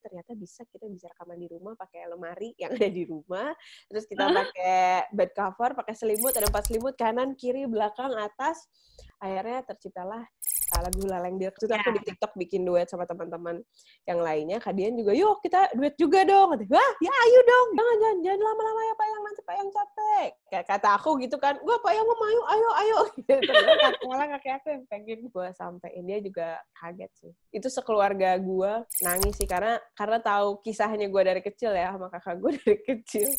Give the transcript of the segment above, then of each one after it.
ternyata kita bisa rekaman di rumah pakai lemari yang ada di rumah, terus kita pakai bed cover, pakai selimut, ada 4 selimut, kanan, kiri, belakang, atas. Akhirnya terciptalah lagu Hulaleng Dia. Terus aku di TikTok bikin duet sama teman-teman yang lainnya. Kadian juga, yuk kita duet juga dong. Wah, ya ayo dong. Jangan lama-lama ya Pak Yang, nanti Pak Yang capek. Kayak kata aku gitu kan, gue Pak Yang mau ayo. Ternyata malah kakek aku yang pengen gue sampein. Dia juga kaget sih. Itu sekeluarga gue nangis sih, karena tahu kisahnya gue dari kecil ya, sama kakak gue dari kecil.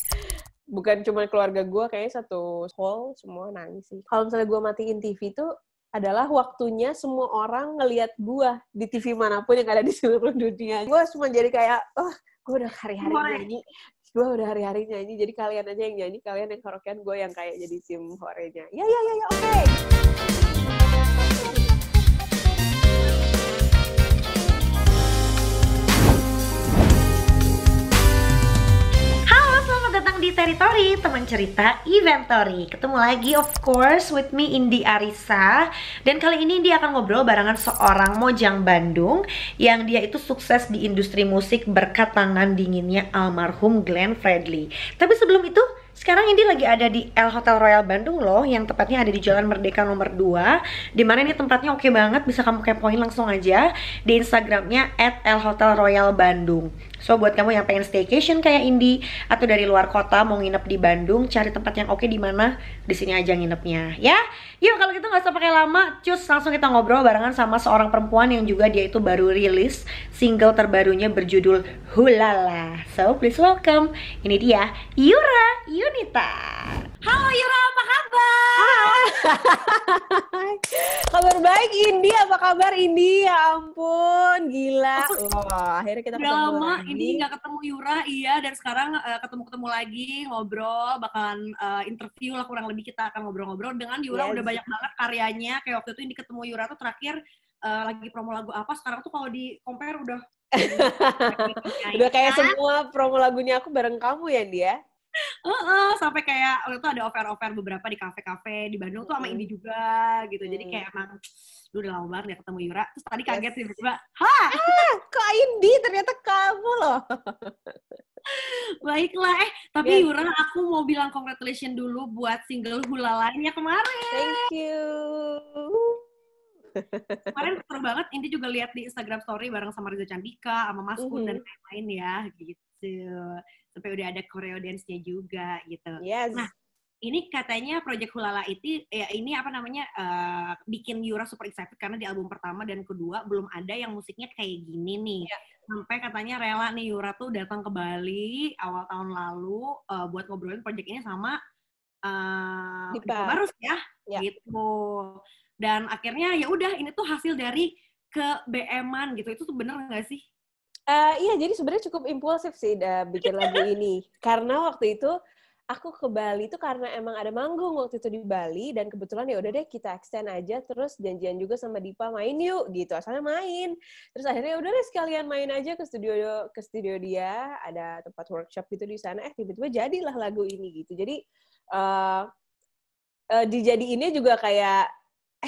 Bukan cuma keluarga gue, kayaknya satu hall semua nangis sih. Kalau misalnya gue matiin TV tuh adalah waktunya semua orang ngelihat gue di TV manapun yang ada di seluruh dunia. Gue cuma jadi kayak, gue udah hari-hari nyanyi. Jadi kalian aja yang nyanyi, kalian yang karaokean, gue yang kayak jadi tim horenya. Ya, oke. Di Teritori, teman cerita Eventory. Ketemu lagi of course with me Indi Arisa. Dan kali ini dia akan ngobrol barengan seorang mojang Bandung yang dia itu sukses di industri musik berkat tangan dinginnya almarhum Glenn Fredly. Tapi sebelum itu, sekarang Indi lagi ada di El Hotel Royal Bandung loh, yang tepatnya ada di Jalan Merdeka nomor 2. Dimana ini tempatnya oke banget, bisa kamu kepoin langsung aja di Instagramnya @elhotelroyalbandung. So buat kamu yang pengen staycation kayak Indi atau dari luar kota mau nginep di Bandung, cari tempat yang oke di mana, di sini aja nginepnya ya. Yuk kalau gitu nggak usah pakai lama, cus langsung kita ngobrol barengan sama seorang perempuan yang juga dia itu baru rilis single terbarunya berjudul Hulala. So please welcome, ini dia Yura Yunita. Halo Yura, apa kabar? Kabar baik Indi, apa kabar Indi? Ya ampun, gila. Wah, akhirnya kita ketemu lama lagi. Ini nggak ketemu Yura, iya, dan sekarang ketemu lagi, ngobrol, bakalan interview lah, kurang lebih kita akan ngobrol-ngobrol dengan Yura. Udah banyak banget karyanya, kayak waktu itu Indi ketemu Yura tuh terakhir lagi promo lagu apa, sekarang tuh kalau di compare udah udah kayak semua promo lagunya aku bareng kamu ya dia. Sampai kayak waktu itu ada offer beberapa di kafe-kafe di Bandung tuh sama Indi juga gitu. Jadi kayak emang udah lama banget gak ketemu Yura. Terus tadi kaget tiba-tiba, kok Indi ternyata kamu loh. Baiklah, tapi Yura, aku mau bilang congratulations dulu buat single Hulalanya kemarin. Thank you. Kemarin seru banget, Indi juga lihat di Instagram story bareng sama Riza Candika, sama Mas Kun dan lain-lain ya, gitu. Sampai udah ada choreo dance-nya juga, gitu. Yes. Nah, ini katanya Project Hulala itu, ya ini apa namanya, bikin Yura super excited karena di album pertama dan kedua belum ada yang musiknya kayak gini nih. Yeah. Sampai katanya rela nih Yura tuh datang ke Bali awal tahun lalu buat ngobrolin project ini sama Dipa Barus ya, gitu. Dan akhirnya ya udah, ini tuh hasil dari ke BM-an gitu. Itu tuh bener nggak sih? Iya, jadi sebenarnya cukup impulsif sih bikin lagu ini. Karena waktu itu aku ke Bali tuh karena emang ada manggung waktu itu di Bali, dan kebetulan ya udah deh kita extend aja, terus janjian juga sama Dipa main yuk gitu, asalnya main. Terus akhirnya udah deh sekalian main aja ke studio dia, ada tempat workshop gitu di sana. Tiba-tiba jadilah lagu ini gitu. Jadi dijadiinnya juga kayak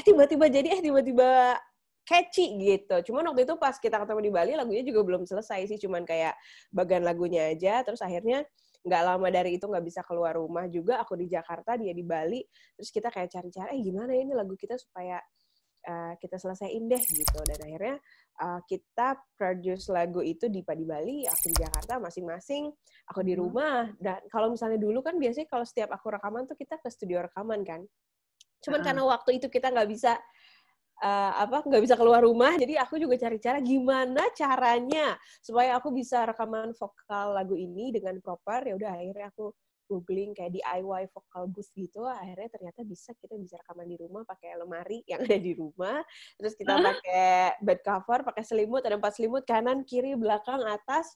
tiba-tiba catchy gitu. Cuman waktu itu pas kita ketemu di Bali, lagunya juga belum selesai sih, cuman kayak bagian lagunya aja. Terus akhirnya nggak lama dari itu nggak bisa keluar rumah juga, aku di Jakarta, dia di Bali. Terus kita kayak cari-cari, gimana ini lagu kita supaya kita selesaiin deh gitu. Dan akhirnya kita produce lagu itu di Bali, aku di Jakarta masing-masing, aku di rumah. Dan kalau misalnya dulu kan biasanya kalau setiap aku rekaman tuh kita ke studio rekaman kan. Cuman karena waktu itu kita nggak bisa keluar rumah, jadi aku juga cari cara gimana caranya supaya aku bisa rekaman vokal lagu ini dengan proper. Ya udah akhirnya aku googling kayak DIY vocal booth gitu, akhirnya ternyata kita bisa rekaman di rumah pakai lemari yang ada di rumah, terus kita pakai bed cover, pakai selimut, ada 4 selimut, kanan, kiri, belakang, atas.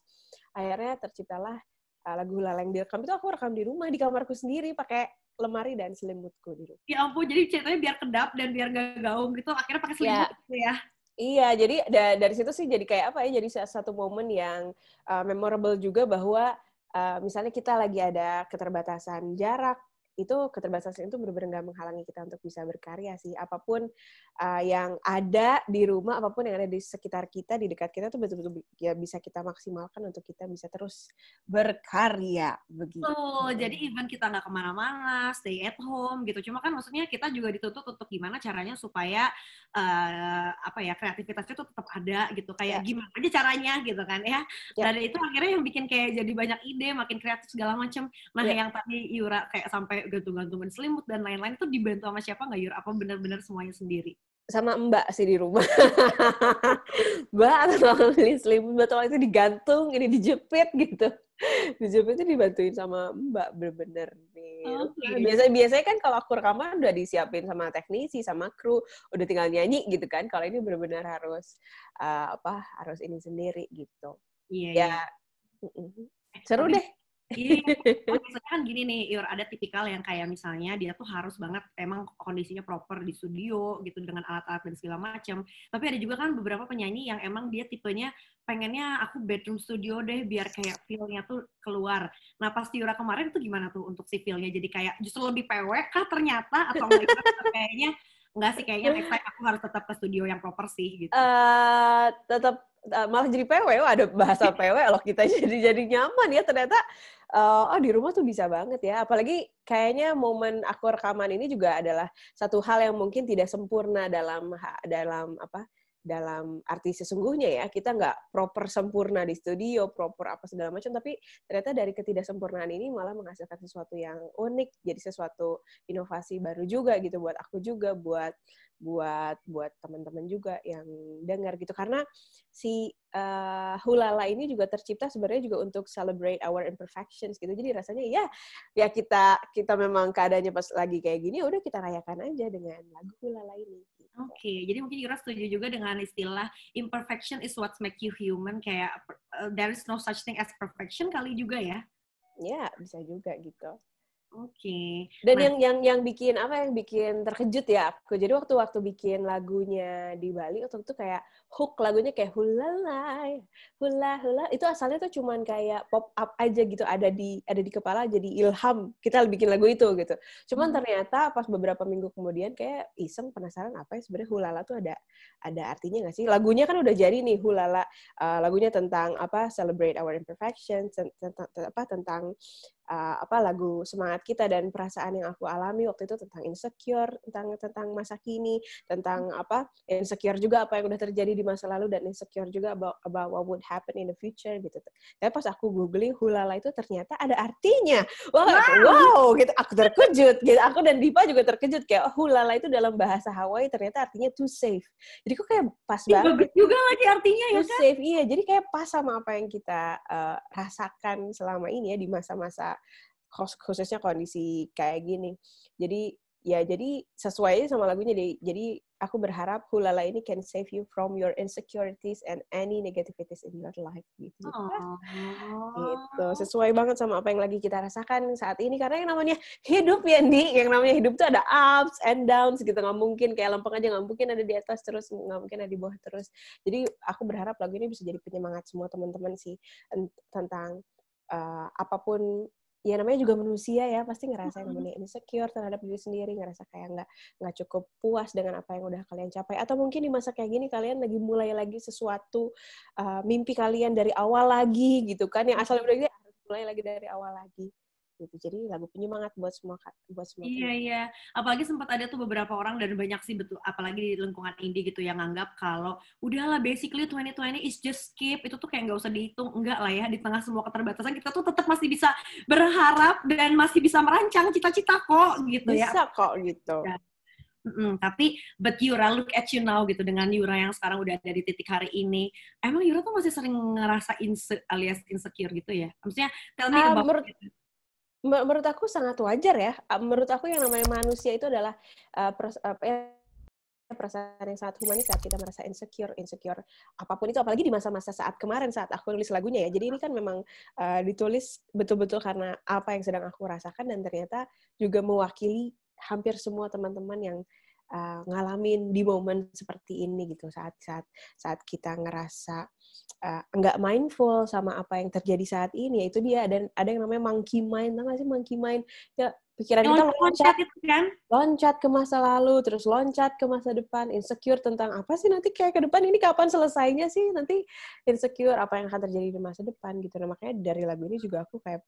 Akhirnya terciptalah lagu Hulaleng Dia. Itu aku rekam di rumah, di kamarku sendiri, pakai lemari dan selimutku dulu. Ya ampun, jadi ceritanya biar kedap dan biar gak gaung gitu, akhirnya pakai selimut gitu ya? Iya, jadi dari situ sih jadi kayak jadi satu momen yang memorable juga, bahwa misalnya kita lagi ada keterbatasan jarak, itu keterbatasan itu benar-benar nggak menghalangi kita untuk bisa berkarya sih. Apapun yang ada di rumah, apapun yang ada di sekitar kita, di dekat kita tuh betul-betul ya bisa kita maksimalkan untuk kita bisa terus berkarya begitu. Jadi even kita nggak kemana-mana, stay at home gitu. Cuma kan maksudnya kita juga dituntut untuk gimana caranya supaya apa ya, kreativitasnya tuh tetap ada gitu. Kayak gimana aja caranya gitu kan ya. Dan itu akhirnya yang bikin kayak jadi banyak ide, makin kreatif segala macam. Nah yang tadi Yura kayak sampai gantung-gantungan selimut dan lain-lain itu dibantu sama siapa nggak Yura? Apa benar-benar semuanya sendiri? Sama Mbak sih di rumah. Mbak atau beli selimut betul itu digantung, ini dijepit gitu. Dijepit itu dibantuin sama Mbak bener-bener nih. Okay. Biasanya kan kalau aku rekaman udah disiapin sama teknisi, sama kru, udah tinggal nyanyi gitu kan. Kalau ini bener-bener harus harus ini sendiri gitu. Iya. Seru deh. Iya, misalnya kan gini nih, Yur, ada tipikal yang kayak misalnya dia tuh harus banget emang kondisinya proper di studio gitu dengan alat-alat dan segala macam. Tapi ada juga kan beberapa penyanyi yang emang dia tipenya pengennya aku bedroom studio deh biar kayak feel-nya tuh keluar. Nah pas Yura kemarin tuh gimana tuh untuk si feel-nya? Jadi kayak justru lebih PW kah ternyata atau kayaknya enggak sih, kayaknya next time aku harus tetap ke studio yang proper sih gitu. Tetap malah jadi PW, ada bahasa PW loh kita jadi nyaman ya ternyata. Di rumah tuh bisa banget ya. Apalagi kayaknya momen aku rekaman ini juga adalah satu hal yang mungkin tidak sempurna dalam arti sesungguhnya ya. Kita nggak proper sempurna di studio, proper apa segala macam, tapi ternyata dari ketidaksempurnaan ini malah menghasilkan sesuatu yang unik, jadi sesuatu inovasi baru juga gitu buat aku juga, buat teman-teman juga yang dengar gitu. Karena si Hulala ini juga tercipta sebenarnya juga untuk celebrate our imperfections gitu. Jadi rasanya ya kita memang keadaannya pas lagi kayak gini, udah kita rayakan aja dengan lagu Hulala ini. Gitu. Oke, jadi mungkin Yura setuju juga dengan istilah imperfection is what make you human, kayak there is no such thing as perfection kali juga ya? Ya, bisa juga gitu. Oke. Dan yang bikin terkejut ya aku. Jadi waktu bikin lagunya di Bali waktu itu kayak hook lagunya kayak hulalai, hula hula, itu asalnya tuh cuman kayak pop up aja gitu, ada di kepala jadi ilham kita bikin lagu itu gitu. Cuman ternyata pas beberapa minggu kemudian kayak iseng penasaran apa ya sebenarnya hulala tuh ada artinya nggak sih? Lagunya kan udah jadi nih hulala, lagunya tentang celebrate our imperfections, tentang lagu semangat kita dan perasaan yang aku alami waktu itu tentang insecure, tentang masa kini, tentang insecure juga apa yang udah terjadi di masa lalu dan insecure juga about what would happen in the future gitu. Tapi pas aku googling hulala itu ternyata ada artinya. Wow gitu, aku terkejut gitu. Aku dan Dipa juga terkejut kayak hulala itu dalam bahasa Hawaii ternyata artinya to save. Jadi kok kayak pas banget. Bagus juga lagi artinya ya kan? To save, iya. Jadi kayak pas sama apa yang kita rasakan selama ini ya di masa-masa khususnya kondisi kayak gini. Jadi sesuai sama lagunya deh. Jadi aku berharap hulala ini can save you from your insecurities and any negativities in your life gitu. Gitu. Sesuai banget sama apa yang lagi kita rasakan saat ini karena yang namanya hidup ya, Ndi. Yang namanya hidup tuh ada ups and downs gitu. Nggak mungkin kayak lempeng aja, nggak mungkin ada di atas terus, nggak mungkin ada di bawah terus. Jadi aku berharap lagu ini bisa jadi penyemangat semua teman-teman sih tentang apapun. Ya namanya juga manusia ya, pasti ngerasa yang namanya insecure terhadap diri sendiri, ngerasa kayak nggak cukup puas dengan apa yang udah kalian capai. Atau mungkin di masa kayak gini kalian lagi mulai lagi sesuatu, mimpi kalian dari awal lagi gitu kan, yang asalnya udah gini harus mulai lagi dari awal lagi. Gitu. Jadi lagu penyemangat buat semua. Iya. Apalagi sempat ada tuh beberapa orang dan banyak sih betul, apalagi di lingkungan indie gitu yang nganggap kalau udahlah basically 2020 is just skip, itu tuh kayak nggak usah dihitung. Enggak lah ya, di tengah semua keterbatasan kita tuh tetap masih bisa berharap dan masih bisa merancang cita-cita kok gitu ya. Bisa kok gitu. Ya. Tapi but Yura, look at you now gitu, dengan Yura yang sekarang udah ada di titik hari ini, emang Yura tuh masih sering ngerasa alias insecure gitu ya? Maksudnya tell me about menurut aku sangat wajar ya. Menurut aku yang namanya manusia itu adalah perasaan yang sangat humanis saat kita merasa insecure apapun itu, apalagi di masa-masa saat kemarin saat aku nulis lagunya ya. Jadi ini kan memang ditulis betul-betul karena apa yang sedang aku rasakan dan ternyata juga mewakili hampir semua teman-teman yang ngalamin di momen seperti ini gitu, saat kita ngerasa nggak mindful sama apa yang terjadi saat ini. Ya itu dia, dan ada yang namanya monkey mind, tau gak sih monkey mind ya, pikiran kita Loncat itu kan. loncat ke masa lalu, terus loncat ke masa depan, insecure tentang apa sih nanti kayak ke depan ini kapan selesainya sih, nanti insecure apa yang akan terjadi di masa depan gitu. Nah, makanya dari lagu ini juga aku kayak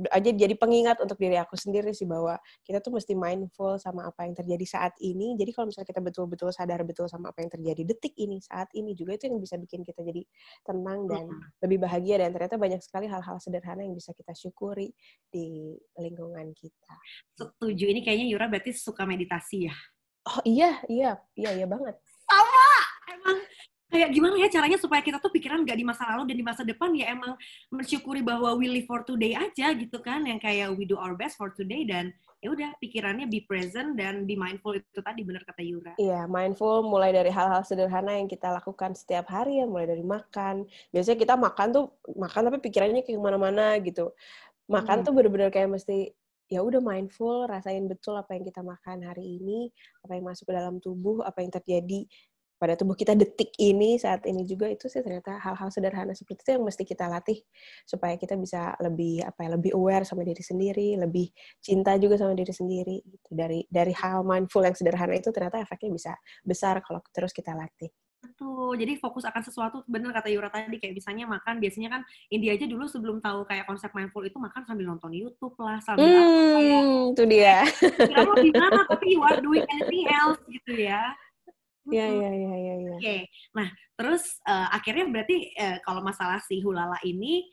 aja jadi pengingat untuk diri aku sendiri sih bahwa kita tuh mesti mindful sama apa yang terjadi saat ini. Jadi kalau misalnya kita betul-betul sadar betul sama apa yang terjadi detik ini, saat ini juga itu yang bisa bikin kita jadi tenang dan lebih bahagia, dan ternyata banyak sekali hal-hal sederhana yang bisa kita syukuri di lingkungan kita. Setuju, ini kayaknya Yura berarti suka meditasi ya? Oh iya banget. Sama! Emang kayak gimana ya caranya supaya kita tuh pikiran nggak di masa lalu dan di masa depan, ya emang mensyukuri bahwa we live for today aja gitu kan, yang kayak we do our best for today, dan ya udah pikirannya be present dan be mindful, itu tadi benar kata Yura. Iya, mindful mulai dari hal-hal sederhana yang kita lakukan setiap hari ya, mulai dari makan. Biasanya kita makan tapi pikirannya kayak kemana-mana gitu. Makan tuh bener-bener kayak mesti ya udah mindful, rasain betul apa yang kita makan hari ini, apa yang masuk ke dalam tubuh, apa yang terjadi pada tubuh kita detik ini, saat ini juga. Itu sih ternyata hal-hal sederhana seperti itu yang mesti kita latih supaya kita bisa lebih lebih aware sama diri sendiri, lebih cinta juga sama diri sendiri gitu. Dari hal mindful yang sederhana itu ternyata efeknya bisa besar kalau terus kita latih. Betul, jadi fokus akan sesuatu, bener kata Yura tadi, kayak misalnya makan, biasanya kan India aja dulu sebelum tahu kayak konsep mindful itu makan sambil nonton YouTube lah, sambil kayak Itu dia. kira lo di mana tapi you are doing anything else gitu ya. Iya. Oke, nah terus akhirnya berarti kalau masalah si Hulala ini,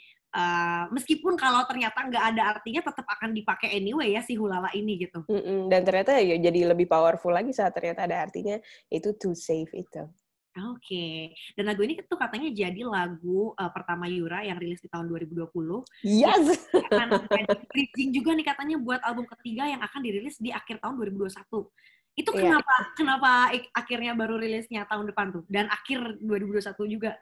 meskipun kalau ternyata nggak ada artinya, tetap akan dipakai anyway ya si Hulala ini gitu. Dan ternyata ya jadi lebih powerful lagi saat ternyata ada artinya, itu to save itu. Oke, dan lagu ini tuh katanya jadi lagu pertama Yura yang rilis di tahun 2020. Yes! Yang akan jadi bridging juga nih katanya buat album ketiga yang akan dirilis di akhir tahun 2021. Itu kenapa akhirnya baru rilisnya tahun depan tuh? Dan akhir 2021 juga.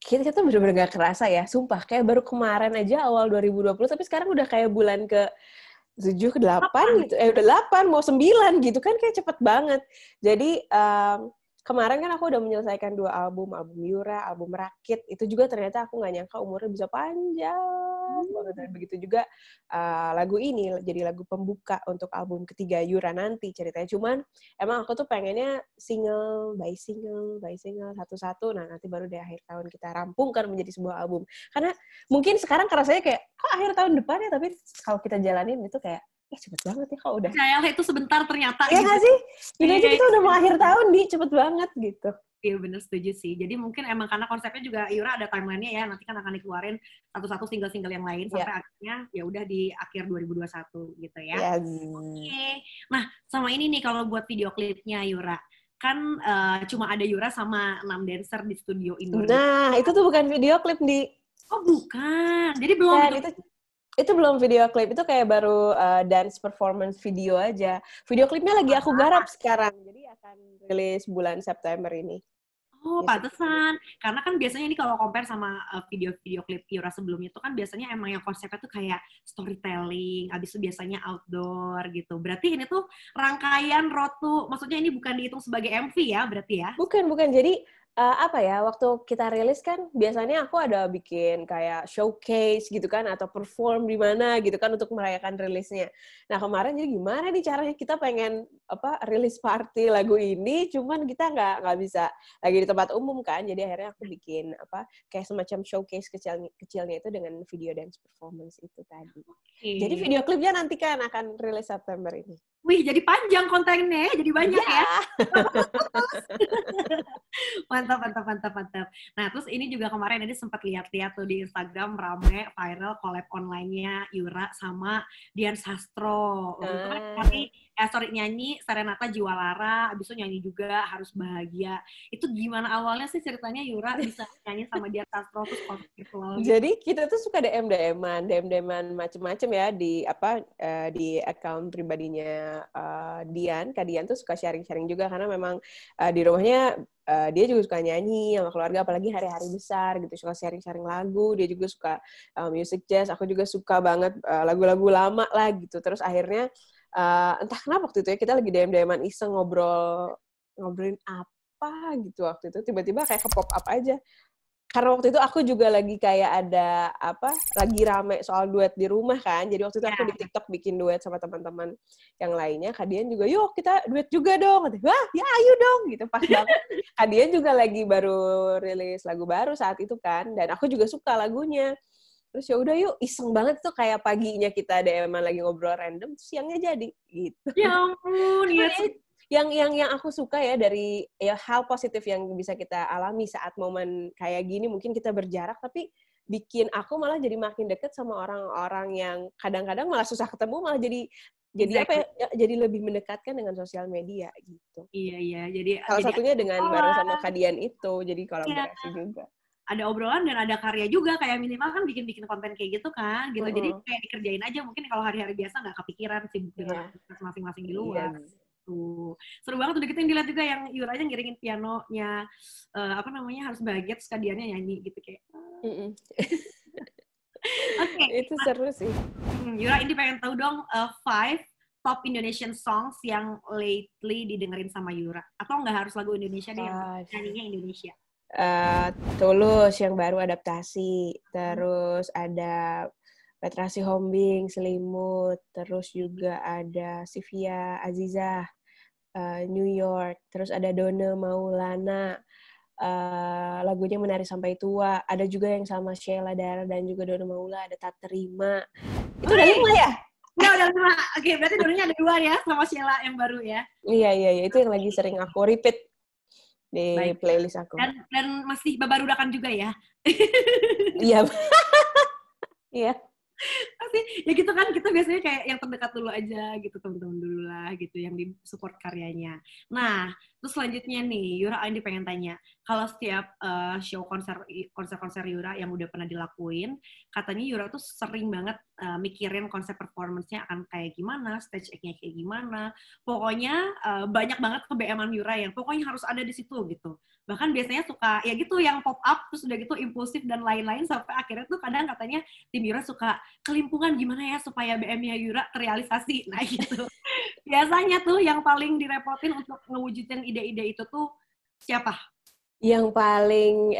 Kita tuh bener-bener gak kerasa ya, sumpah. Kayak baru kemarin aja awal 2020, tapi sekarang udah kayak bulan ke 7, ke 8 gitu. Udah 8, mau 9 gitu kan, kayak cepet banget. Jadi, kemarin kan aku udah menyelesaikan 2 album Yura, album Rakit. Itu juga ternyata aku gak nyangka umurnya bisa panjang banget. Dan begitu juga lagu ini jadi lagu pembuka untuk album ketiga Yura nanti ceritanya. Cuman emang aku tuh pengennya single by single, satu-satu. Nah, nanti baru di akhir tahun kita rampungkan menjadi sebuah album. Karena mungkin sekarang kerasanya kayak, kok akhir tahun depan ya? Tapi kalau kita jalanin itu kayak, cepet banget ya kalau udah. Percayalah itu sebentar ternyata. Iya nggak sih? Ini aja kita udah mau akhir tahun, cepet banget gitu. Iya bener, setuju sih. Jadi mungkin emang karena konsepnya juga Yura ada timeline-nya ya, nanti kan akan dikeluarin satu-satu single-single yang lain sampai akhirnya ya udah di akhir 2021 gitu ya. Yes. Oke. Nah, sama ini nih kalau buat video klipnya Yura. Kan cuma ada Yura sama 6 dancer di studio indoor. Nah, itu tuh bukan video klip, Di. Oh, bukan. Jadi belum itu belum video klip, itu kayak baru dance performance video aja. Video klipnya lagi aku garap sekarang, jadi akan rilis bulan September ini. Oh, pantesan. Karena kan biasanya ini kalau compare sama video-video klip Yura sebelumnya itu kan biasanya emang yang konsepnya tuh kayak storytelling, abis itu biasanya outdoor gitu. Berarti ini tuh rangkaian road to, maksudnya ini bukan dihitung sebagai MV ya, berarti ya? Bukan. Jadi waktu kita rilis kan biasanya aku ada bikin kayak showcase gitu kan, atau perform di mana gitu kan untuk merayakan rilisnya. Nah, kemarin jadi gimana nih caranya, kita pengen rilis party lagu ini, cuman kita nggak bisa lagi di tempat umum kan, jadi akhirnya aku bikin kayak semacam showcase kecilnya itu dengan video dance performance itu tadi. Jadi video klipnya nanti kan akan rilis September ini. Wih, jadi panjang kontennya, jadi banyak ya. Mantap. Nah, terus ini juga kemarin ini sempat lihat-lihat tuh di Instagram rame viral collab online-nya Yura sama Dian Sastro. Nyanyi Serenata Jiwa Lara, abis itu nyanyi juga Harus Bahagia. Itu gimana awalnya sih ceritanya Yura bisa nyanyi sama Dian Sastro terus virtual gitu? Jadi kita tuh suka DM-an macem-macem ya di account pribadinya Dian. Kak Dian tuh suka sharing-sharing juga karena memang di rumahnya dia juga suka nyanyi sama keluarga, apalagi hari-hari besar gitu, suka sharing-sharing lagu. Dia juga suka music jazz, aku juga suka banget lagu-lagu lama lah gitu. Terus akhirnya entah kenapa waktu itu ya, kita lagi DM-an iseng ngobrolin apa gitu waktu itu, tiba-tiba kayak ke pop up aja. karena waktu itu aku juga lagi kayak ada lagi rame soal duet di rumah kan. Jadi waktu itu aku di TikTok bikin duet sama teman-teman yang lainnya. Kadian juga, yuk kita duet juga dong. Wah, ya ayo dong gitu, pas banget. Kadian juga lagi baru rilis lagu baru saat itu kan, dan aku juga suka lagunya. Terus ya udah yuk, iseng banget tuh, kayak paginya kita DM lagi ngobrol random, siangnya jadi gitu. Ya ampun, ya. Yang aku suka ya dari ya hal positif yang bisa kita alami saat momen kayak gini, mungkin kita berjarak tapi bikin aku malah jadi makin deket sama orang-orang yang kadang-kadang malah susah ketemu, malah jadi Exactly. jadi lebih mendekatkan dengan sosial media gitu. Iya, jadi Salah satunya dengan bareng sama obrolan. Kadian itu, jadi Iya, kolaborasi juga. ada obrolan dan ada karya juga, kayak minimal kan bikin-bikin konten kayak gitu kan, gitu. Jadi kayak dikerjain aja, mungkin kalau hari-hari biasa nggak kepikiran sibuk dengan aktivitas masing-masing di luar. Tuh. Seru banget, udah gitu yang dilihat juga yang Yura aja ngiringin pianonya, harus bahagia, terus Kadiannya nyanyi gitu kayak. Oke. Itu seru sih. Yura, ini pengen tahu dong 5 top Indonesian songs yang lately didengerin sama Yura. Atau nggak harus lagu Indonesia deh, yang nyanyinya Indonesia. Tulus yang baru adaptasi, terus ada Petra Sihombing, Selimut, terus juga ada Sivia Azizah, New York, terus ada Donna Maulana, lagunya Menari Sampai Tua, ada juga yang sama Sheila Dara dan juga Donna Maula, ada Tak Terima. Itu udah 5 ya? Nggak, udah 5. Oke, berarti dulunya ada 2 ya sama Sheila yang baru ya? Iya, itu yang lagi sering aku repeat di playlist aku. Dan masih babarudakan juga ya? Iya. Iya. Pasti ya gitu kan, kita biasanya kayak yang terdekat dulu aja gitu, teman-teman dulu lah gitu yang di support karyanya. Nah, terus selanjutnya nih Yura, ini pengen tanya, kalau setiap show konser Yura yang udah pernah dilakuin, katanya Yura tuh sering banget mikirin konsep performance-nya akan kayak gimana, stage act-nya kayak gimana, pokoknya banyak banget ke-BM-an Yura yang pokoknya harus ada di situ gitu. Bahkan biasanya suka ya gitu yang pop up, terus udah gitu impulsif dan lain-lain, sampai akhirnya tuh kadang katanya tim Yura suka kelimpungan gimana ya supaya BM-nya Yura terrealisasi. Nah gitu. Biasanya tuh yang paling direpotin untuk ngewujudin ide-ide itu tuh siapa? Yang paling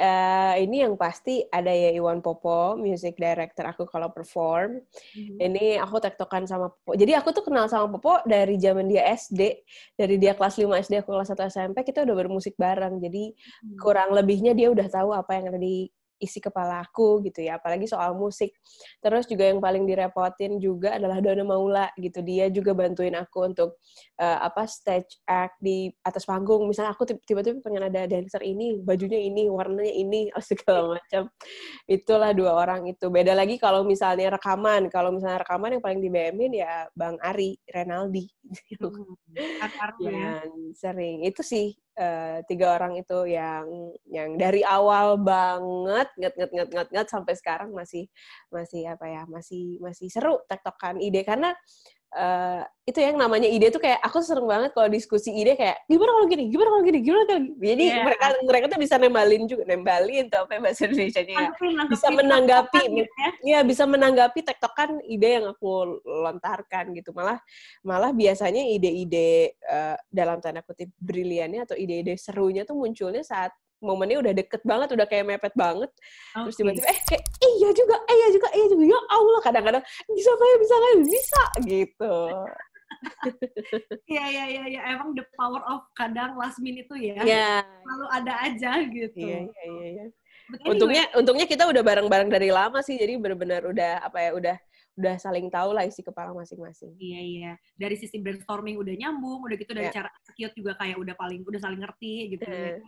ini yang pasti ada ya Iwan Popo, music director aku kalau perform. Ini aku tektokan sama Popo. Jadi aku tuh kenal sama Popo dari zaman dia SD. Dari dia kelas 5 SD, aku kelas 1 SMP, kita udah bermusik bareng. Jadi kurang lebihnya dia udah tahu apa yang ada di isi kepala aku gitu ya, apalagi soal musik. Terus juga yang paling direpotin juga adalah Donna Maula gitu. Dia juga bantuin aku untuk stage act di atas panggung. Misalnya aku tiba-tiba pengen ada dancer ini, bajunya ini, warnanya ini, segala macam. Itulah 2 orang itu. Beda lagi kalau misalnya rekaman. Kalau misalnya rekaman yang paling di BM-in ya Bang Ari Renaldi. Yang sering. Itu sih 3 orang itu yang dari awal banget nget sampai sekarang masih seru tektokan ide, karena itu yang namanya ide tuh kayak aku seneng banget kalau diskusi ide kayak gimana kalau gini. Jadi mereka tuh bisa nembalin tuh apa bahasa Indonesianya ya. Bisa menanggapi bisa menanggapi tektokan ide yang aku lontarkan gitu. Malah biasanya ide-ide dalam tanda kutip briliannya atau ide-ide serunya tuh munculnya saat momennya udah deket banget, udah kayak mepet banget. Terus tiba-tiba kayak iya juga, ya Allah, kadang-kadang bisa gitu. Iya, emang the power of kadang last minute itu ya. Selalu ada aja gitu. Iya. Untungnya kita udah bareng-bareng dari lama sih, jadi benar-benar udah saling tahu lah isi kepala masing-masing. Iya. Dari sisi brainstorming udah nyambung, udah gitu dari cara execute juga kayak udah saling ngerti gitu ya.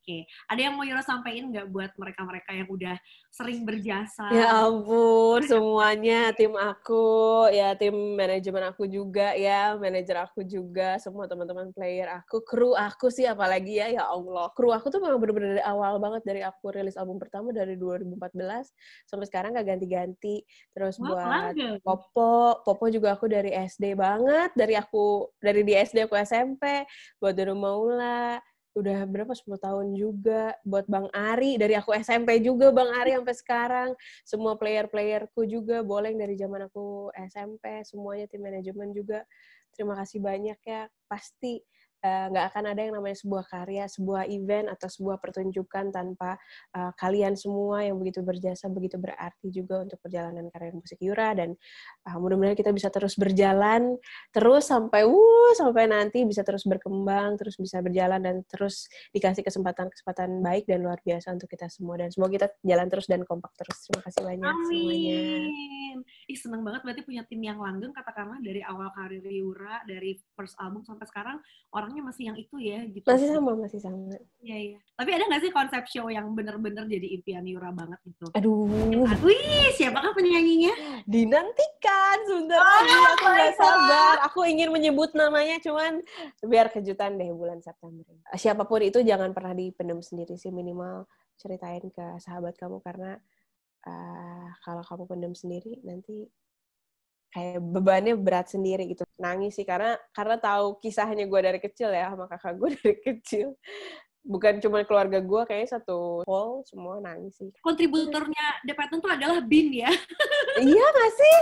Oke. Ada yang mau Yura sampein nggak buat mereka-mereka yang udah sering berjasa? Ya ampun, semuanya, tim aku, ya tim manajemen aku juga, ya manajer aku juga, semua teman-teman player aku, kru aku sih apalagi ya Allah. Kru aku tuh memang bener-bener dari awal banget, dari aku rilis album pertama dari 2014, sampai sekarang gak ganti-ganti. Terus buat Popo juga aku dari SD banget, dari di SD aku SMP, buat Doro Maula, udah berapa 10 tahun juga, buat Bang Ari dari aku SMP juga, Bang Ari sampai sekarang, semua player-playerku juga boleh dari zaman aku SMP, semuanya tim manajemen juga, terima kasih banyak ya, pasti nggak akan ada yang namanya sebuah karya, sebuah event, atau sebuah pertunjukan tanpa kalian semua yang begitu berjasa, begitu berarti juga untuk perjalanan karir musik Yura. Dan mudah-mudahan kita bisa terus berjalan, terus sampai nanti bisa terus berkembang, terus bisa berjalan, dan terus dikasih kesempatan baik dan luar biasa untuk kita semua. Dan semoga kita jalan terus dan kompak terus. Terima kasih banyak semuanya. Amin. Seneng banget berarti punya tim yang langgeng, katakanlah dari awal karir Yura, dari first album sampai sekarang, orangnya masih yang itu ya gitu. Masih sama. Iya. Tapi ada nggak sih konsep show yang bener-bener jadi impian Yura banget gitu? Aduh. Wih, siapakah penyanyinya? Dinantikan sebentar lagi, aku nggak sabar. Aku ingin menyebut namanya, cuman biar kejutan deh bulan September. Siapapun itu jangan pernah dipendam sendiri sih, minimal ceritain ke sahabat kamu, karena kalau kamu pendam sendiri nanti kayak bebannya berat sendiri gitu. Nangis sih karena tahu kisahnya gue dari kecil ya, sama kakak gue dari kecil. Bukan cuma keluarga gue, kayaknya satu hall semua nangis sih. Kontributornya The Pattern tuh adalah Bin ya? Iya nggak sih?